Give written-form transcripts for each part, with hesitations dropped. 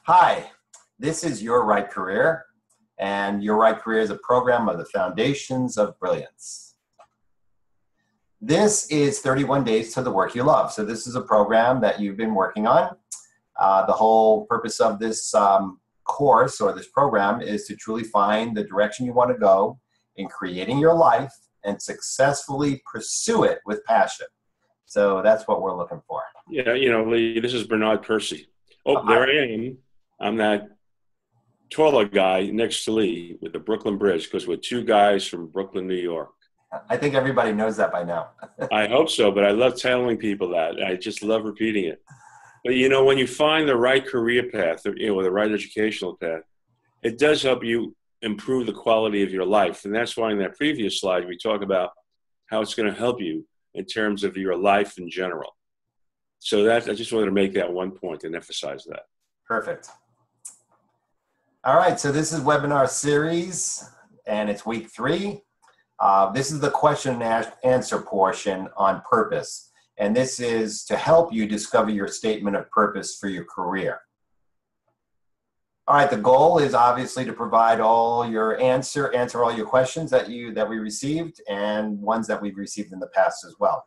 Hi, this is Your Right Career, and Your Right Career is a program of the Foundations of Brilliance. This is 31 Days to the Work You Love. So this is a program that you've been working on. The whole purpose of this course or this program is to truly find the direction you want to go in creating your life and successfully pursue it with passion. So that's what we're looking for. Yeah, Lee, this is Bernard Percy. Oh, Hi. there I am. I'm that taller guy next to Lee with the Brooklyn Bridge because we're two guys from Brooklyn, New York. I think everybody knows that by now. I hope so, but I love telling people that. I just love repeating it. But, when you find the right career path, or the right educational path, it does help you improve the quality of your life. And that's why in that previous slide, we talk about how it's going to help you in terms of your life in general. So I just wanted to make that one point and emphasize that. Perfect. All right, so this is webinar series, and it's week 3. This is the question and answer portion on purpose, and this is to help you discover your statement of purpose for your career. All right, the goal is obviously to provide all your answer all your questions that we received and ones that we've received in the past as well.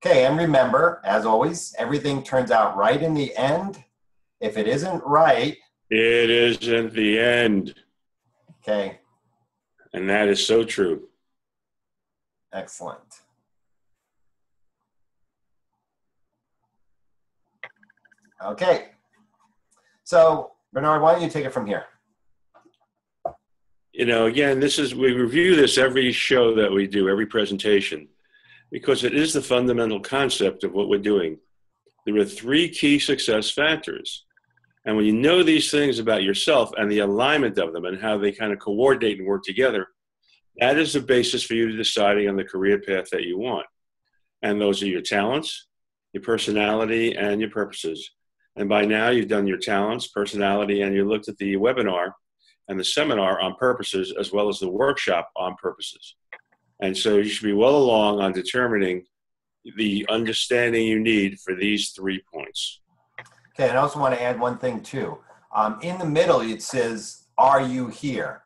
Okay, and remember, as always, everything turns out right in the end. If it isn't right, it isn't the end. Okay. And that is so true. Excellent. Okay. So, Bernard, why don't you take it from here? Again, we review this every show that we do, every presentation, because it is the fundamental concept of what we're doing. There are 3 key success factors. And when you know these things about yourself and the alignment of them and how they kind of coordinate and work together, that is the basis for you deciding on the career path that you want. And those are your talents, your personality, and your purposes. And by now you've done your talents, personality, and you looked at the webinar and the seminar on purposes as well as the workshop on purposes. And so you should be well along on determining the understanding you need for these 3 points. Okay, and I also want to add one thing too. In the middle, it says, "Are you here?"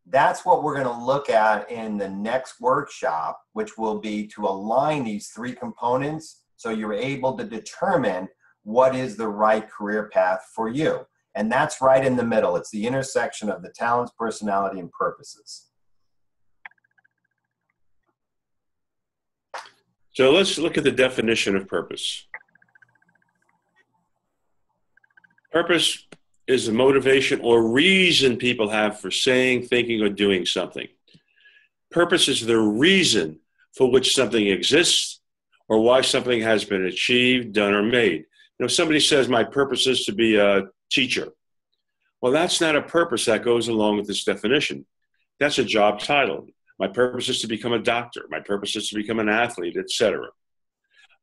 That's what we're going to look at in the next workshop, which will be to align these 3 components so you're able to determine what is the right career path for you. And that's right in the middle. It's the intersection of the talents, personality, and purposes. So let's look at the definition of purpose. Purpose is the motivation or reason people have for saying, thinking, or doing something. Purpose is the reason for which something exists or why something has been achieved, done, or made. Somebody says, my purpose is to be a teacher. Well, that's not a purpose that goes along with this definition. That's a job title. My purpose is to become a doctor. My purpose is to become an athlete, etc.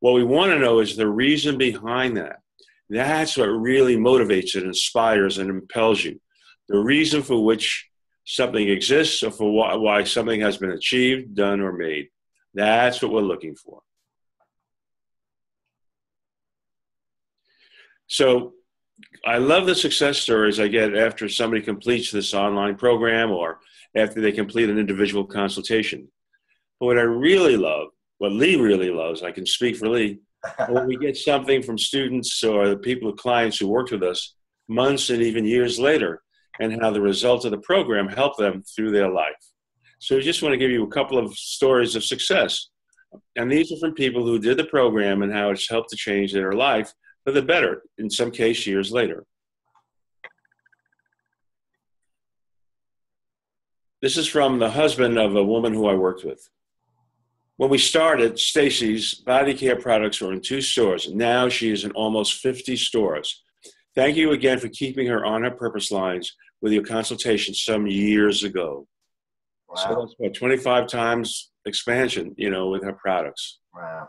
What we want to know is the reason behind that. That's what really motivates and inspires and impels you. The reason for which something exists or for why something has been achieved, done, or made. That's what we're looking for. So I love the success stories I get after somebody completes this online program or after they complete an individual consultation. But what I really love, what Lee really loves, I can speak for Lee, when we get something from students or the people, clients who worked with us months and even years later, and how the results of the program help them through their life. So we just want to give you a couple of stories of success. And these are from people who did the program and how it's helped to change their life for the better, in some case years later. This is from the husband of a woman who I worked with. When we started, Stacy's body care products were in 2 stores. Now she is in almost 50 stores. Thank you again for keeping her on her purpose lines with your consultation some years ago. Wow. So that's what, 25 times expansion, with her products. Wow.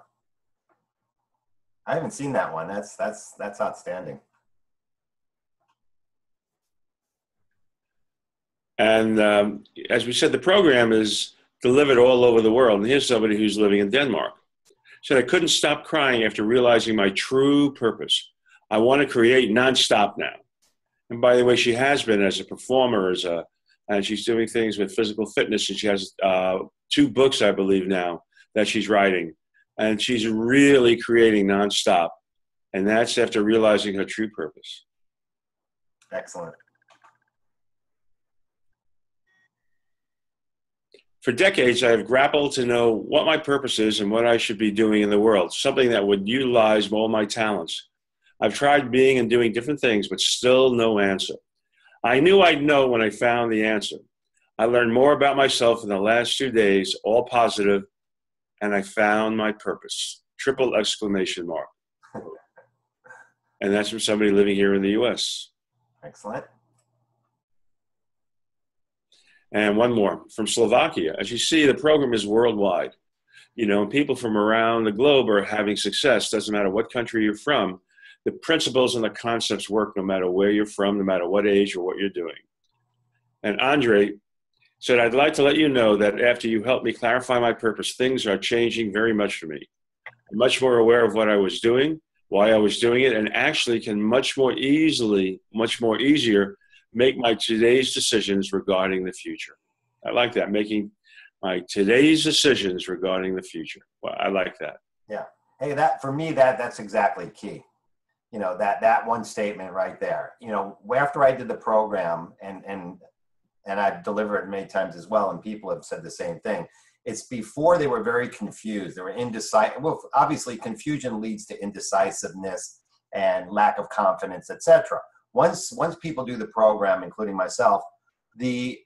I haven't seen that one. That's outstanding. And as we said, the program is delivered all over the world. And here's somebody who's living in Denmark. Said, I couldn't stop crying after realizing my true purpose. I want to create nonstop now. And by the way, she has been as a performer, and she's doing things with physical fitness. And she has 2 books, I believe, now that she's writing. And she's really creating nonstop. And that's after realizing her true purpose. Excellent. For decades, I have grappled to know what my purpose is and what I should be doing in the world, something that would utilize all my talents. I've tried being and doing different things, but still no answer. I knew I'd know when I found the answer. I learned more about myself in the last 2 days, all positive, and I found my purpose. Triple exclamation mark. And that's from somebody living here in the U.S. Excellent. And one more from Slovakia. As you see, the program is worldwide. You know, people from around the globe are having success. Doesn't matter what country you're from. The principles and the concepts work no matter where you're from, no matter what age or what you're doing. And Andre said, I'd like to let you know that after you helped me clarify my purpose, things are changing very much for me. I'm much more aware of what I was doing, why I was doing it, and actually can much more easier make my today's decisions regarding the future. I like that, making my today's decisions regarding the future. Well, I like that. Yeah. Hey, that for me, that's exactly key. You know, that one statement right there. You know, after I did the program, and I've delivered it many times as well, and people have said the same thing. It's before they were very confused. They were indecisive. Well, obviously, confusion leads to indecisiveness and lack of confidence, etc. Once people do the program, including myself, the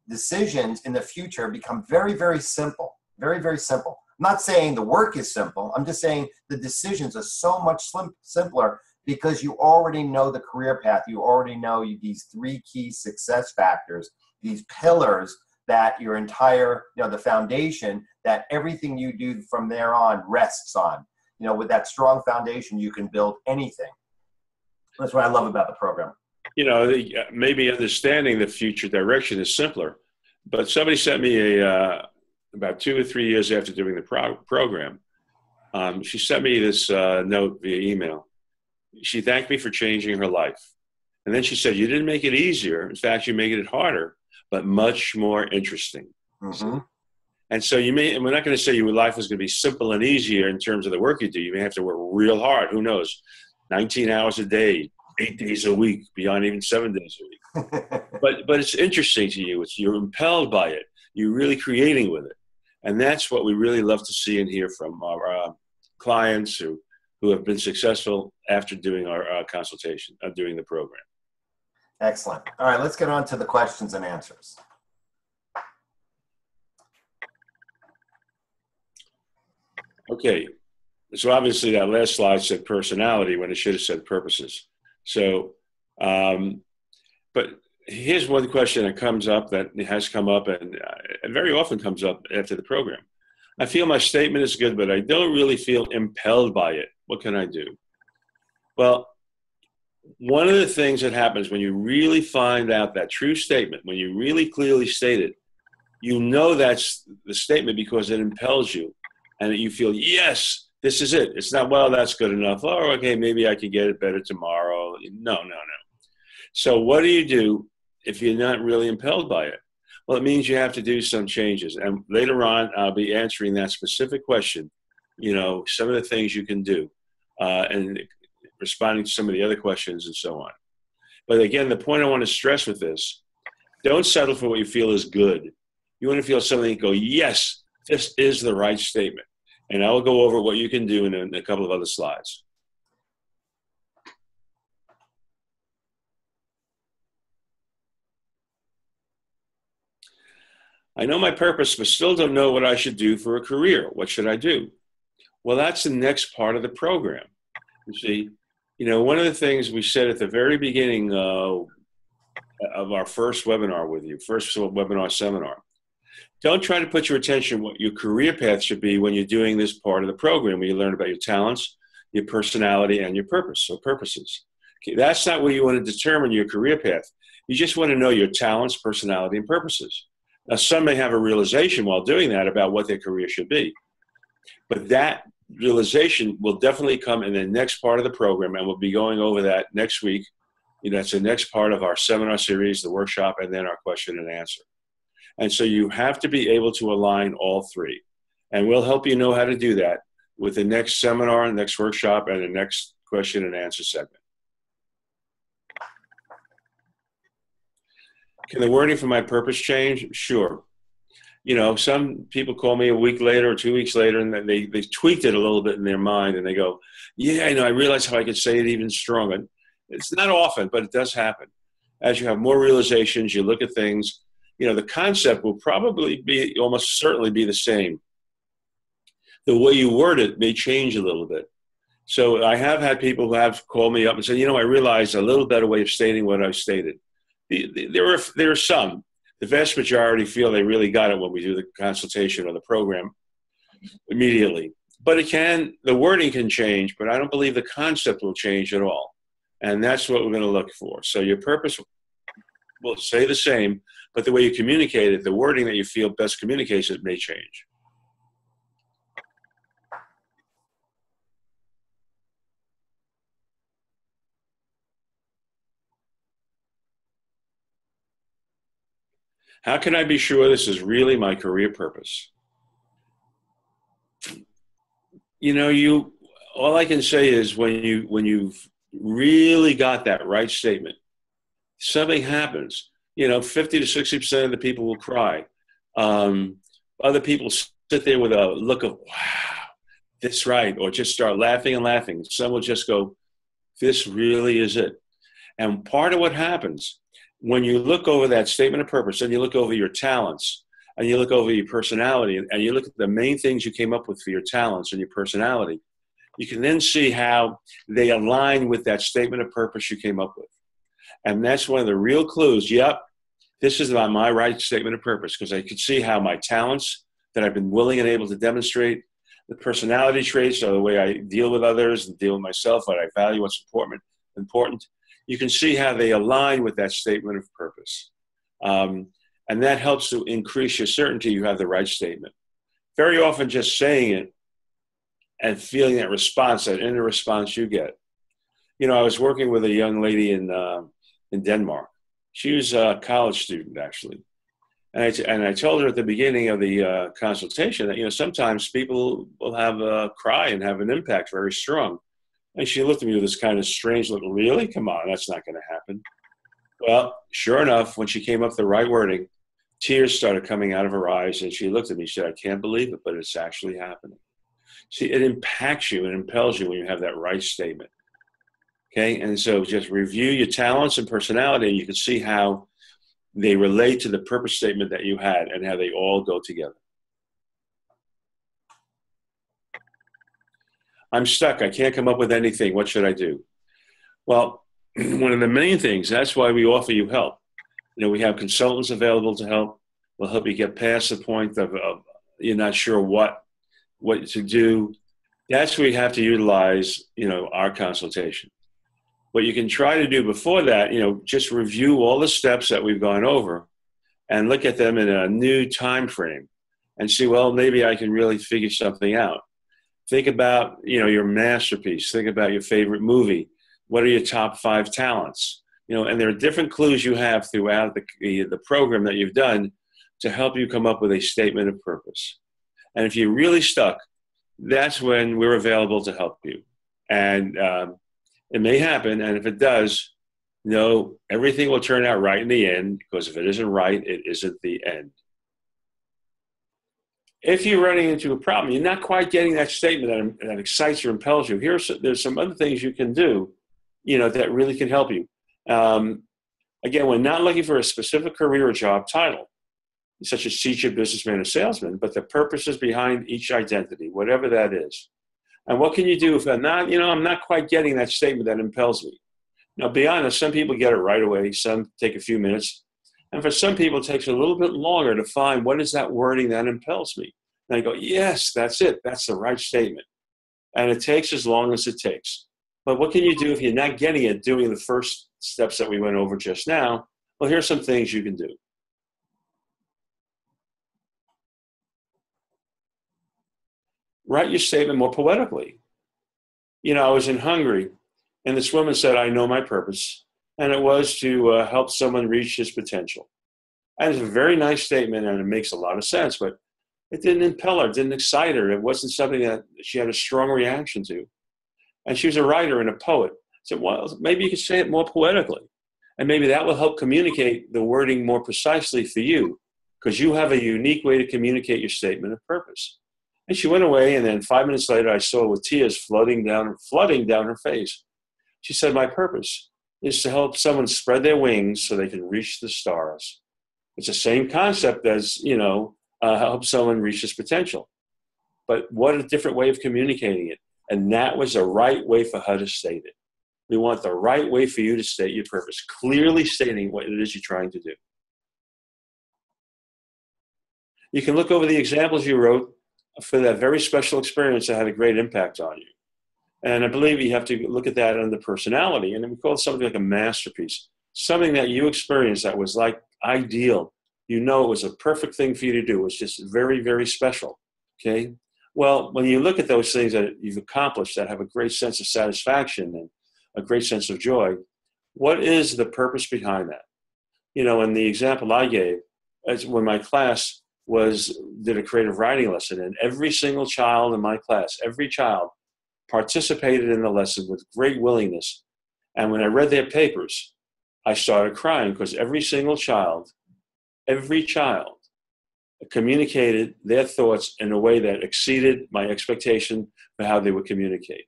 decisions in the future become very, very simple. Very, very simple. I'm not saying the work is simple. I'm just saying the decisions are so much simpler because you already know the career path. You already know these 3 key success factors, these pillars that your entire, the foundation that everything you do from there on rests on. You know, with that strong foundation, you can build anything. That's what I love about the program. You know, maybe understanding the future direction is simpler. But somebody sent me about 2 or 3 years after doing the program, she sent me this note via email. She thanked me for changing her life. And then she said, you didn't make it easier. In fact, you made it harder, but much more interesting. Mm-hmm. And so and we're not going to say your life is going to be simple and easier in terms of the work you do. You may have to work real hard. Who knows? 19 hours a day, 8 days a week, beyond even 7 days a week. But it's interesting to you. You're impelled by it. You're really creating with it. And that's what we really love to see and hear from our clients who have been successful after doing our consultation, doing the program. Excellent. All right, let's get on to the questions and answers. Okay. So obviously that last slide said personality when it should have said purposes. So, but here's one question that comes up, that has come up, and very often comes up after the program. I feel my statement is good, but I don't really feel impelled by it. What can I do? Well, one of the things that happens when you really find out that true statement, when you really clearly state it, you know that's the statement because it impels you and you feel, yes, this is it. It's not, well, that's good enough. Oh, okay, maybe I can get it better tomorrow. No. So what do you do if you're not really impelled by it? Well, it means you have to do some changes. And later on, I'll be answering that specific question, some of the things you can do and responding to some of the other questions and so on. But again, the point I want to stress with this, don't settle for what you feel is good. You want to feel something and go, yes, this is the right statement. And I will go over what you can do in a couple of other slides. I know my purpose, but still don't know what I should do for a career. What should I do? Well, that's the next part of the program. You see, one of the things we said at the very beginning of our first webinar with you, first webinar seminar, don't try to put your attention on what your career path should be when you're doing this part of the program, where you learn about your talents, your personality, and your purpose, or purposes. Okay, that's not where you want to determine your career path. You just want to know your talents, personality, and purposes. Now, some may have a realization while doing that about what their career should be. But that realization will definitely come in the next part of the program, and we'll be going over that next week. That's the next part of our seminar series, the workshop, and then our question and answer. And so you have to be able to align all three. And we'll help you know how to do that with the next seminar, next workshop, and the next question and answer segment. Can the wording for my purpose change? Sure. Some people call me a week later or 2 weeks later, and then they tweaked it a little bit in their mind, and they go, yeah, I realize how I could say it even stronger. It's not often, but it does happen. As you have more realizations, you look at things, the concept will probably be, almost certainly be the same. The way you word it may change a little bit. So I have had people who have called me up and said, I realized a little better way of stating what I've stated. There are some. The vast majority feel they really got it when we do the consultation or the program immediately. But the wording can change, but I don't believe the concept will change at all. And that's what we're going to look for. So your purpose will stay the same, but the way you communicate it, the wording that you feel best communicates it may change. How can I be sure this is really my career purpose? All I can say is when you've really got that right statement, something happens. 50 to 60% of the people will cry. Other people sit there with a look of, wow, that's right, or just start laughing and laughing. Some will just go, this really is it. And part of what happens when you look over that statement of purpose and you look over your talents and you look over your personality and you look at the main things you came up with for your talents and your personality, you can then see how they align with that statement of purpose you came up with. And that's one of the real clues. Yep, this is my right statement of purpose, because I could see how my talents that I've been willing and able to demonstrate, the personality traits, or the way I deal with others and deal with myself, what I value, what's important. You can see how they align with that statement of purpose. And that helps to increase your certainty you have the right statement. Very often just saying it and feeling that response, that inner response you get. I was working with a young lady in Denmark. She was a college student, actually. And I told her at the beginning of the consultation that, sometimes people will have a cry and have an impact very strong. And she looked at me with this kind of strange look, really? Come on, that's not going to happen. Well, sure enough, when she came up with the right wording, tears started coming out of her eyes, and she looked at me, she said, I can't believe it, but it's actually happening. See, it impacts you and impels you when you have that right statement. Okay, and so just review your talents and personality, and you can see how they relate to the purpose statement that you had and how they all go together. I'm stuck. I can't come up with anything. What should I do? Well, one of the main things, that's why we offer you help. We have consultants available to help. We'll help you get past the point of you're not sure what to do. That's where you have to utilize, our consultation. What you can try to do before that, just review all the steps that we've gone over and look at them in a new time frame and see, well, maybe I can really figure something out. Think about, your masterpiece. Think about your favorite movie. What are your top 5 talents? And there are different clues you have throughout the program that you've done to help you come up with a statement of purpose. And if you're really stuck, that's when we're available to help you. And it may happen, and if it does, everything will turn out right in the end, because if it isn't right, it isn't the end. If you're running into a problem, you're not quite getting that statement that excites or impels you, there's some other things you can do, that really can help you. Again, we're not looking for a specific career or job title, such as teacher, businessman, or salesman, but the purposes behind each identity, whatever that is. And what can you do if I'm not quite getting that statement that impels me? Now, be honest, some people get it right away. Some take a few minutes. And for some people, it takes a little bit longer to find what is that wording that impels me. And I go, yes, that's it. That's the right statement. And it takes as long as it takes. But what can you do if you're not getting it doing the first steps that we went over just now? Well, here's some things you can do. write your statement more poetically. I was in Hungary, and this woman said, I know my purpose, and it was to help someone reach his potential. And it's a very nice statement, and it makes a lot of sense, but it didn't impel her, it didn't excite her. It wasn't something that she had a strong reaction to. And she was a writer and a poet. I said, well, maybe you could say it more poetically. And maybe that will help communicate the wording more precisely for you, because you have a unique way to communicate your statement of purpose. And she went away, and then 5 minutes later, I saw her with tears flooding down her face. She said, my purpose is to help someone spread their wings so they can reach the stars. It's the same concept as, help someone reach his potential. But what a different way of communicating it. And that was the right way for her to state it. We want the right way for you to state your purpose, clearly stating what it is you're trying to do. You can look over the examples you wrote for that very special experience that had a great impact on you. And I believe you have to look at that under personality. And we call it something like a masterpiece, something that you experienced that was like ideal. It was a perfect thing for you to do. It was just very, very special. Okay. Well, when you look at those things that you've accomplished that have a great sense of satisfaction and a great sense of joy, what is the purpose behind that? In the example I gave, as when my class did a creative writing lesson, and every single child in my class, every child participated in the lesson with great willingness. And when I read their papers, I started crying because every child communicated their thoughts in a way that exceeded my expectation for how they would communicate.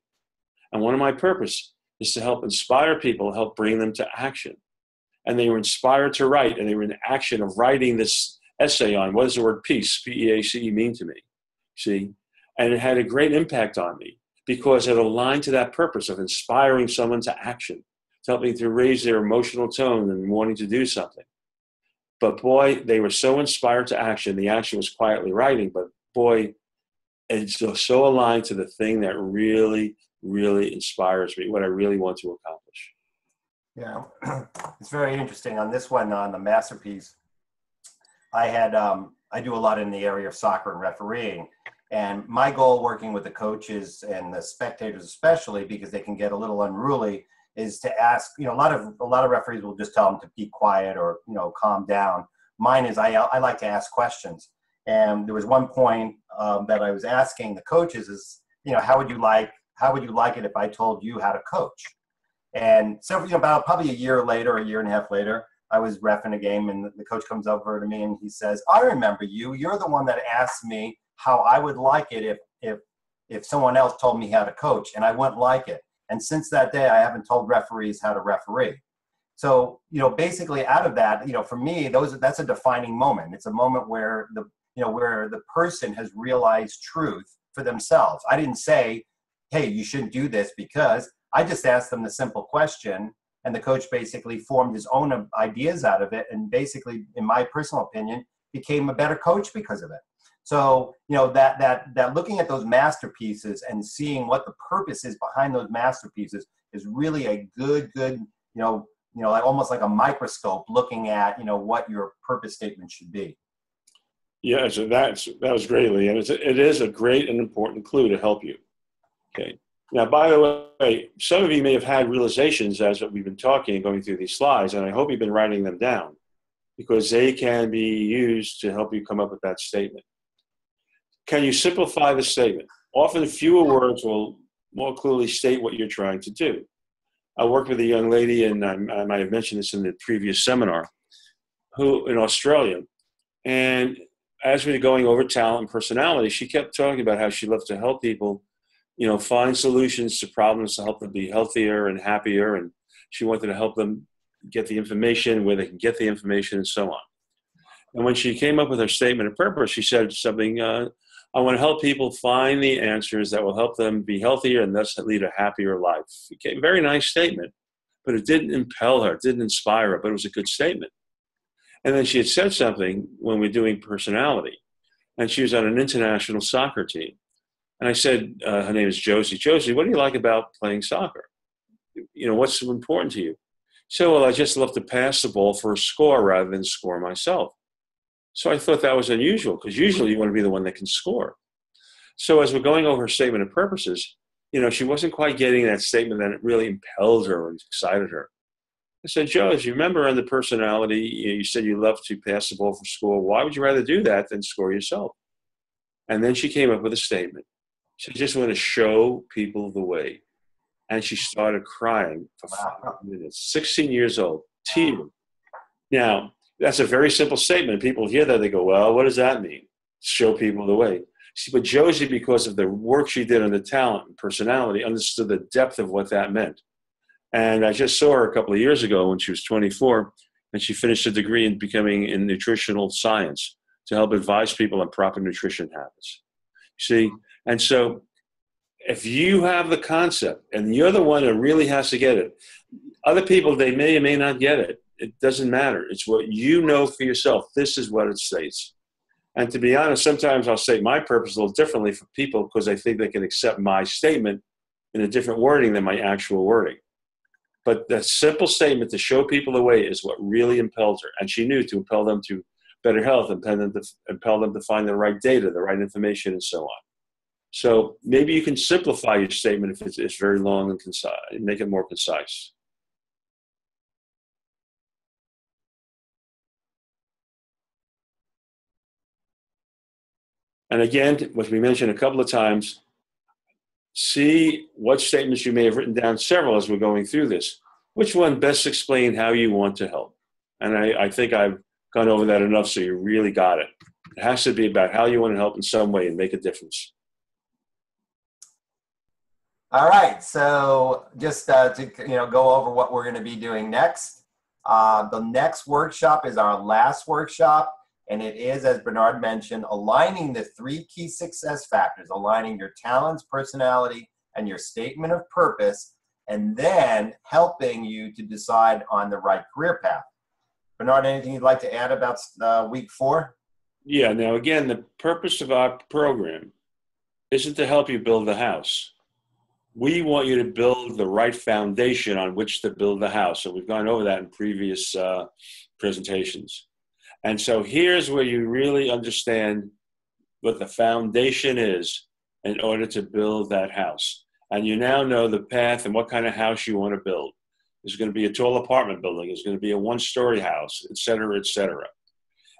And one of my purpose is to help inspire people, help bring them to action. And they were inspired to write, and they were in action of writing this essay on what does the word peace, P-E-A-C-E, mean to me. See? And it had a great impact on me because it aligned to that purpose of inspiring someone to action, to helping to raise their emotional tone and wanting to do something. But boy, they were so inspired to action. The action was quietly writing, but boy, it's so aligned to the thing that really, really inspires me, what I really want to accomplish. Yeah, it's very interesting. On this one, on the masterpiece, I do a lot in the area of soccer and refereeing. And my goal working with the coaches and the spectators, especially because they can get a little unruly, is to ask, a lot of referees will just tell them to be quiet or, calm down. Mine is I like to ask questions. And there was one point that I was asking the coaches is, how would you like it if I told you how to coach? And so, about probably a year and a half later, I was reffing a game, and the coach comes over to me and he says, I remember you. You're the one that asked me how I would like it if someone else told me how to coach, and I wouldn't like it. And since that day, I haven't told referees how to referee. So, basically out of that, for me, that's a defining moment. It's a moment where the person has realized truth for themselves. I didn't say, hey, you shouldn't do this, because I just asked them the simple question, and the coach basically formed his own ideas out of it, and basically, in my personal opinion, became a better coach because of it. So, that looking at those masterpieces and seeing what the purpose is behind those masterpieces is really a good, like almost like a microscope looking at, what your purpose statement should be. Yeah, so that was great, Lee. And it is a great and important clue to help you. Okay. Now, by the way, some of you may have had realizations as we've been talking and going through these slides, and I hope you've been writing them down because they can be used to help you come up with that statement. Can you simplify the statement? Often fewer words will more clearly state what you're trying to do. I worked with a young lady, and I might have mentioned this in the previous seminar, who in Australia. And as we were going over talent and personality, she kept talking about how she loved to help people, find solutions to problems to help them be healthier and happier. And she wanted to help them get the information, where they can get the information, and so on. And when she came up with her statement of purpose, she said something, I want to help people find the answers that will help them be healthier and thus lead a happier life. Okay, very nice statement, but it didn't impel her, it didn't inspire her, but it was a good statement. And then she had said something when we were doing personality, and she was on an international soccer team. And I said, her name is Josie. Josie, what do you like about playing soccer? What's so important to you? She said, well, I just love to pass the ball for a score rather than score myself. So I thought that was unusual, because usually you want to be the one that can score. So as we're going over her statement of purposes, she wasn't quite getting that statement that it really impelled her and excited her. I said, Joe, as you remember on the personality, you said you love to pass the ball for school. Why would you rather do that than score yourself? And then she came up with a statement. She just want to show people the way. And she started crying for 5 minutes, 16 years old, tears. Now, that's a very simple statement. People hear that, they go, well, what does that mean? Show people the way. See, but Josie, because of the work she did on the talent and personality, understood the depth of what that meant. And I just saw her a couple of years ago when she was 24, and she finished a degree in nutritional science to help advise people on proper nutrition habits. See, and so if you have the concept and you're the one that really has to get it, other people, they may or may not get it. It doesn't matter. It's what you know for yourself. This is what it states. And to be honest, sometimes I'll state my purpose a little differently for people because I think they can accept my statement in a different wording than my actual wording. But the simple statement to show people the way is what really impelled her. And she knew to impel them to better health, impel them to find the right data, the right information, and so on. So maybe you can simplify your statement if it's very long and concise, and make it more concise. And again, what we mentioned a couple of times, see what statements you may have written down, several as we're going through this. Which one best explain how you want to help? And I think I've gone over that enough so you really got it. It has to be about how you want to help in some way and make a difference. All right, so just to go over what we're going to be doing next. The next workshop is our last workshop, and it is, as Bernard mentioned, aligning the 3 key success factors, aligning your talents, personality, and your statement of purpose, and then helping you to decide on the right career path. Bernard, anything you'd like to add about week 4? Yeah, now again, the purpose of our program isn't to help you build the house. We want you to build the right foundation on which to build the house. So we've gone over that in previous presentations. And so here's where you really understand what the foundation is in order to build that house. And you now know the path and what kind of house you want to build. There's going to be a tall apartment building. There's going to be a 1-story house, et cetera, et cetera.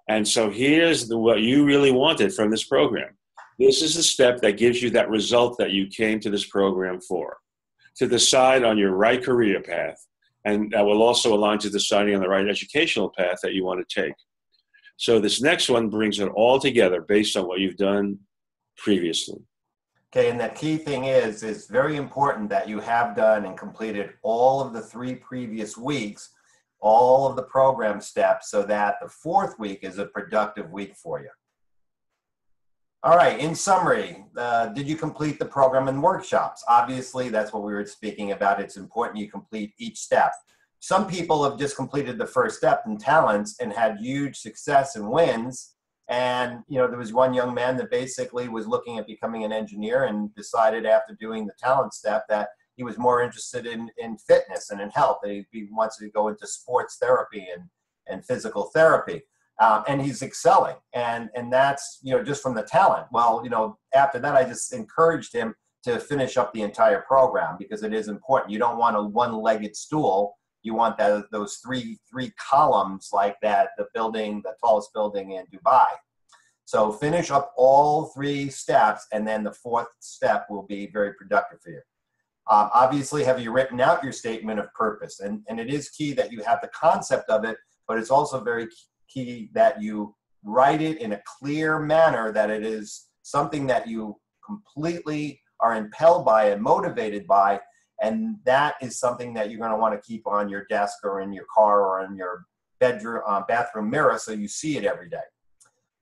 And so here's what you really wanted from this program. This is the step that gives you that result that you came to this program for, to decide on your right career path. And that will also align to deciding on the right educational path that you want to take. So this next one brings it all together based on what you've done previously. Okay, and the key thing is very important that you have done and completed all of the 3 previous weeks, all of the program steps, so that the 4th week is a productive week for you. All right, in summary, did you complete the program and workshops? Obviously, that's what we were speaking about. It's important you complete each step. Some people have just completed the first step in talents and had huge success and wins. And, there was one young man that basically was looking at becoming an engineer and decided after doing the talent step that he was more interested in fitness and in health. That he wants to go into sports therapy and physical therapy. And he's excelling. And that's, just from the talent. Well, after that, I just encouraged him to finish up the entire program because it is important. You don't want a one-legged stool. You want those three columns like that, the tallest building in Dubai. So finish up all 3 steps, and then the 4th step will be very productive for you. Obviously, have you written out your statement of purpose? And it is key that you have the concept of it, but it's also very key that you write it in a clear manner, that it is something that you completely are impelled by and motivated by. And that is something that you're going to want to keep on your desk or in your car or in your bedroom, bathroom mirror so you see it every day.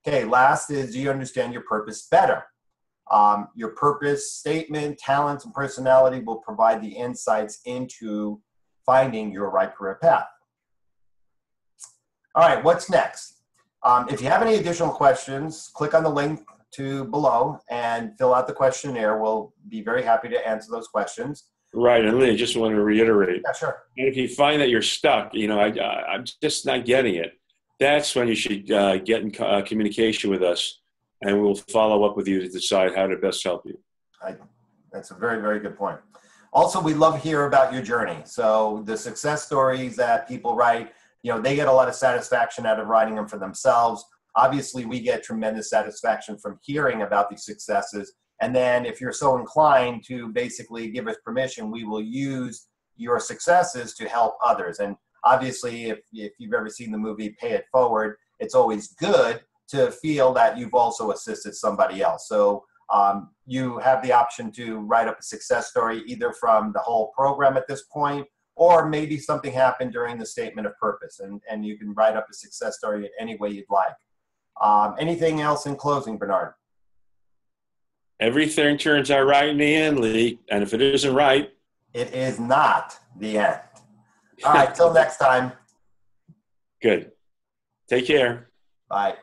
Okay, last is, do you understand your purpose better? Your purpose statement, talents, and personality will provide the insights into finding your right career path. All right, what's next? If you have any additional questions, click on the link below and fill out the questionnaire. We'll be very happy to answer those questions. Right, and Lee, I just want to reiterate. Yeah, sure. And if you find that you're stuck, I'm just not getting it, that's when you should get in communication with us and we'll follow up with you to decide how to best help you. That's a very, very good point. Also, we love to hear about your journey. So the success stories that people write, they get a lot of satisfaction out of writing them for themselves. Obviously, we get tremendous satisfaction from hearing about these successes. And then if you're so inclined to basically give us permission, we will use your successes to help others. And obviously, if you've ever seen the movie Pay It Forward, it's always good to feel that you've also assisted somebody else. So you have the option to write up a success story either from the whole program at this point, or maybe something happened during the statement of purpose, and you can write up a success story in any way you'd like. Anything else in closing, Bernard? Everything turns out right in the end, Lee, and if it isn't right, it is not the end. All right, till next time. Good. Take care. Bye.